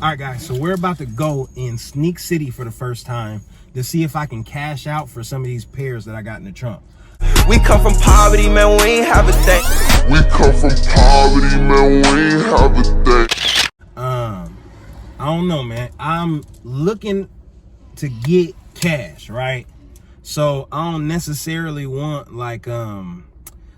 All right, guys, so we're about to go in Sneak City for the first time to see if I can cash out for some of these pairs that I got in the trunk. We come from poverty, man, we ain't have a thing. We come from poverty, man, we ain't have a thing. I don't know, man. I'm looking to get cash, right? So I don't necessarily want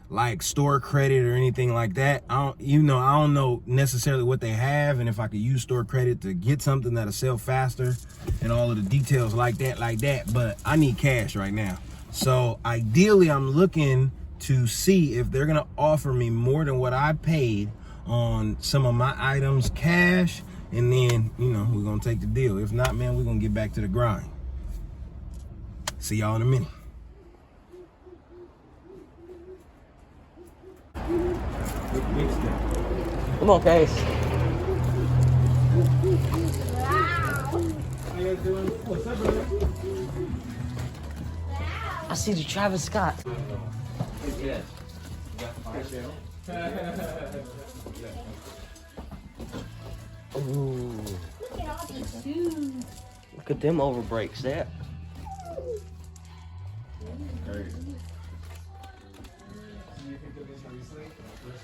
like store credit or anything like that. I don't know necessarily what they have and if I could use store credit to get something that'll sell faster and all of the details like that, but I need cash right now. So ideally I'm looking to see if they're gonna offer me more than what I paid on some of my items cash, and then we're gonna take the deal. If not, man, we're gonna get back to the grind. See y'all in a minute. Come on, Case. How you guys doing? What's up, brother? I see the Travis Scott. Yes. Ooh. Look at all these shoes. Look at them over breaks there.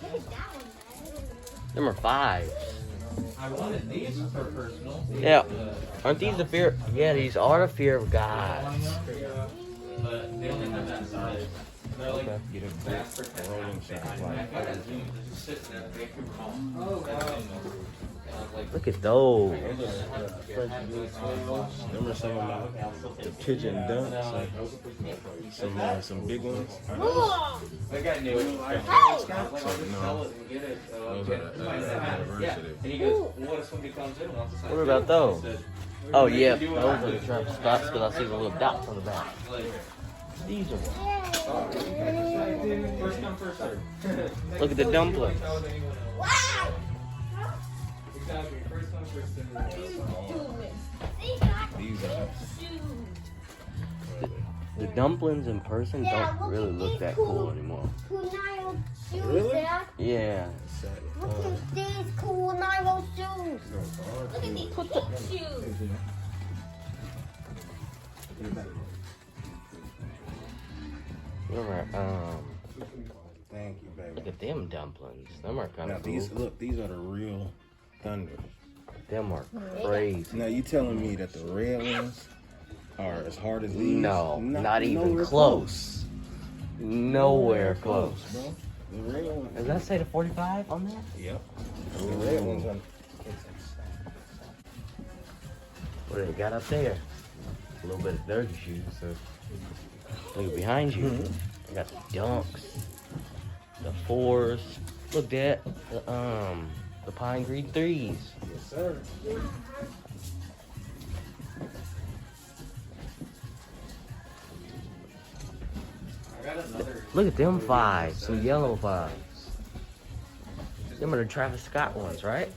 Look at that one, man. Them are fives. I wanted these for personal. Yeah. Aren't these the fear? Yeah, these are the fear of God. But they only have that size. They're like Get a fast protected. Just sitting there, they can home. Oh, wow. Look at those. Remember some of the pigeon dunks? Some big ones? That guy knew it. Hey! Yeah. And he goes, well, what if somebody comes in and wants to sign? What about those? Oh, yeah. Those are the Travis Scotts because I see the little dots on the back. These are. First come, first serve. Look at the dumplings. Wow! Exactly. First come, first serve. These are. The dumplings in person don't really look that cool anymore. Cool Nile shoes, Really? Dad. Yeah. Look at these cool Nile shoes. Look at these cool shoes. Remember, Thank you, baby. look at them dumplings. Them are kind Now of cool. these are the real Thunder. Them are crazy. Now you telling me that the red ones are as hard as these? No, not even nowhere close. Nowhere close. bro. The red ones. Does that say the 45 on that? Yep. The red ones are. What do they got up there? A little bit of dirty shoes. So look behind you. They got the dunks, the fours. Look that the pine green threes. Yes, sir. Look at them fives, some yellow fives. Them are the Travis Scott ones, right?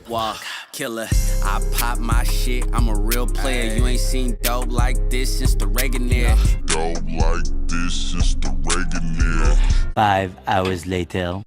Walk, killer, I pop my shit, I'm a real player. You ain't seen dope like this since the Reagan era. Dope like this since the Reagan era. 5 hours later.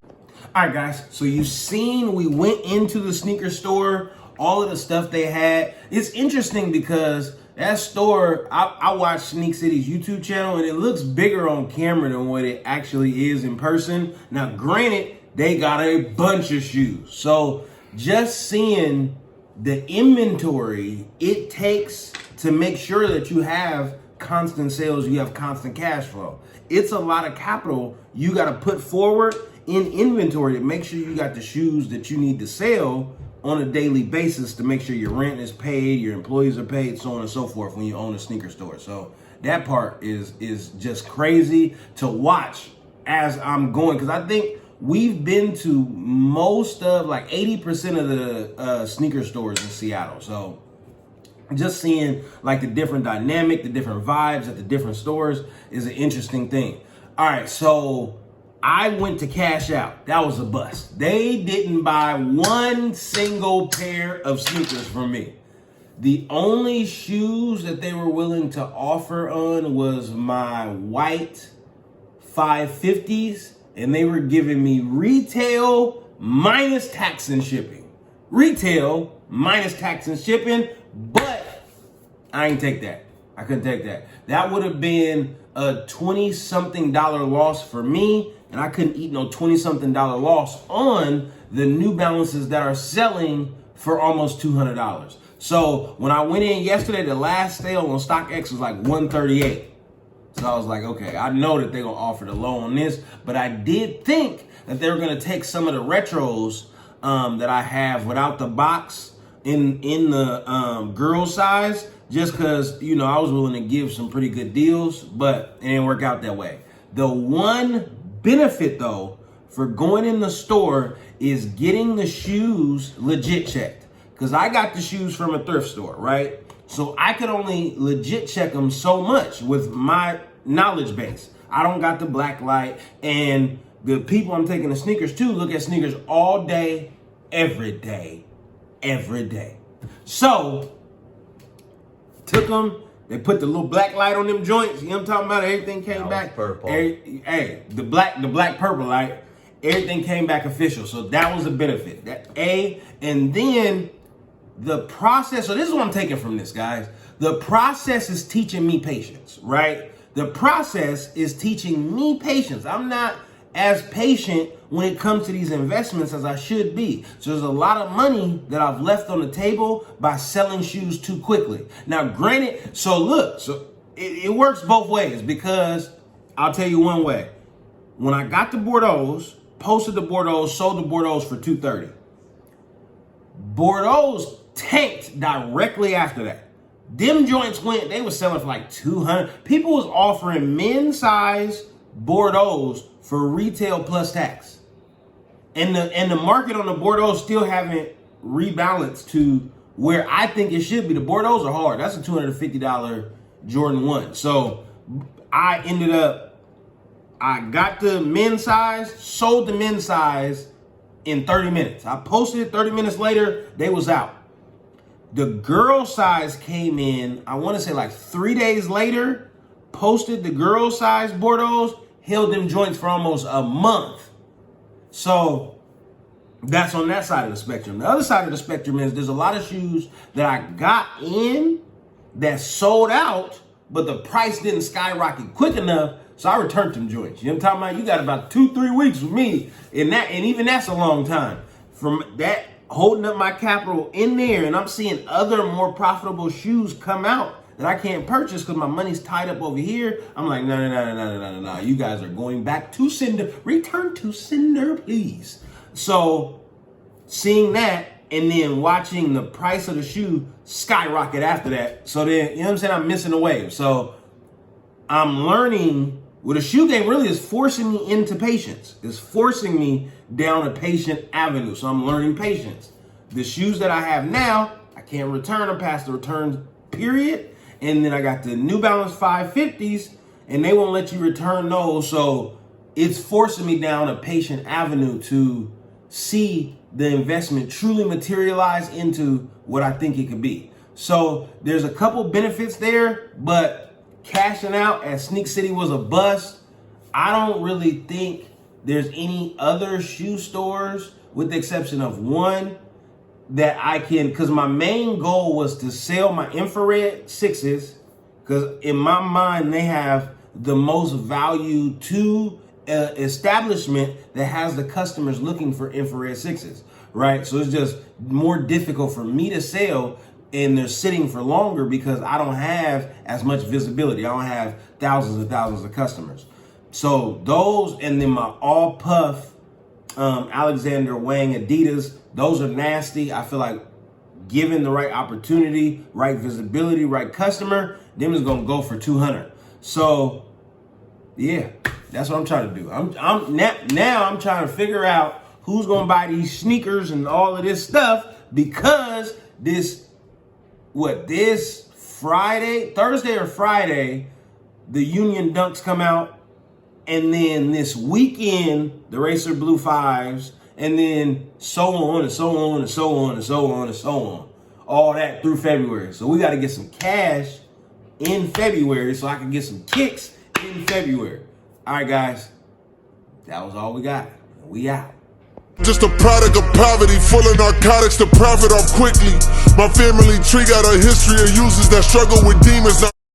All right, guys. So you've seen we went into the sneaker store, all of the stuff they had. It's interesting because that store, I watched Sneak City's YouTube channel, and it looks bigger on camera than what it actually is in person. Now, granted, they got a bunch of shoes. So just seeing the inventory it takes to make sure that you have constant sales, you have constant cash flow. It's a lot of capital you got to put forward in inventory to make sure you got the shoes that you need to sell on a daily basis to make sure your rent is paid, your employees are paid, so on and so forth when you own a sneaker store. So that part is just crazy to watch as I'm going, because I think we've been to most of, like 80% of the sneaker stores in Seattle. So just seeing like the different dynamic, the different vibes at the different stores is an interesting thing. All right, so I went to cash out. That was a bust. They didn't buy one single pair of sneakers from me. The only shoes that they were willing to offer on was my white 550s, and they were giving me retail minus tax and shipping. retail minus tax and shipping, but I ain't take that. I couldn't take that. That would have been a $20-something loss for me, and I couldn't eat no $20-something loss on the New Balances that are selling for almost $200. So when I went in yesterday, the last sale on StockX was like $138. So I was like, okay, I know that they're gonna offer the low on this, but I did think that they were gonna take some of the retros that I have without the box in the girl size, just because, you know, I was willing to give some pretty good deals, but it didn't work out that way. The one benefit though for going in the store is getting the shoes legit checked, because I got the shoes from a thrift store, right? So I could only legit check them so much with my knowledge base. I don't got the black light, and the people I'm taking the sneakers to look at sneakers all day, every day, every day. So took them, they put the little black light on them joints. You know what I'm talking about? Everything came back purple. Hey, the black purple light, everything came back official. So that was a benefit. And then the process, so this is what I'm taking from this, guys. The process is teaching me patience, right? The process is teaching me patience. I'm not as patient when it comes to these investments as I should be. So there's a lot of money that I've left on the table by selling shoes too quickly. Now, granted, so look, so it works both ways, because I'll tell you one way. When I got the Bordeaux's, posted the Bordeaux's, sold the Bordeaux's for $230. Bordeaux's tanked directly after that. Them joints went, they were selling for like $200. People was offering men's size Bordeaux's for retail plus tax. And the market on the Bordeaux's still haven't rebalanced to where I think it should be. The Bordeaux's are hard. That's a $250 Jordan 1. So I got the men's size, sold the men's size in 30 minutes. I posted it 30 minutes later, they was out. The girl size came in, I want to say like 3 days later, posted the girl size Bordeaux's, held them joints for almost a month. So that's on that side of the spectrum. The other side of the spectrum is there's a lot of shoes that I got in that sold out, but the price didn't skyrocket quick enough, so I returned them joints. You know what I'm talking about? You got about 2-3 weeks with me, and even that's a long time. From that, holding up my capital in there, and I'm seeing other more profitable shoes come out that I can't purchase because my money's tied up over here. I'm like, no. You guys are going back to sender. Return to sender, please. So seeing that and then watching the price of the shoe skyrocket after that. So then, you know what I'm saying? I'm missing the wave. So I'm learning, well, the shoe game really is forcing me into patience. It's forcing me down a patient avenue. So I'm learning patience. The shoes that I have now, I can't return them past the return period. And then I got the New Balance 550s, and they won't let you return those. So it's forcing me down a patient avenue to see the investment truly materialize into what I think it could be. So there's a couple benefits there, but cashing out at Sneak City was a bust. I don't really think there's any other shoe stores, with the exception of one, that I can, because my main goal was to sell my infrared 6s, because in my mind, they have the most value to an establishment that has the customers looking for infrared 6s, right? So it's just more difficult for me to sell, and they're sitting for longer because I don't have as much visibility. I don't have thousands and thousands of customers. So those, and then my all puff Alexander Wang Adidas, those are nasty. I feel like given the right opportunity, right visibility, right customer, them is gonna go for 200. So yeah, that's what I'm trying to do. Now I'm trying to figure out who's gonna buy these sneakers and all of this stuff, because this Friday, Thursday or Friday, the Union Dunks come out. And then this weekend, the Racer Blue 5s, and then so on and so on and so on and so on and so on. All that through February. So we got to get some cash in February so I can get some kicks in February. All right, guys. That was all we got. We out. Just a product of poverty, full of narcotics to profit off quickly. My family tree got a history of users that struggle with demons.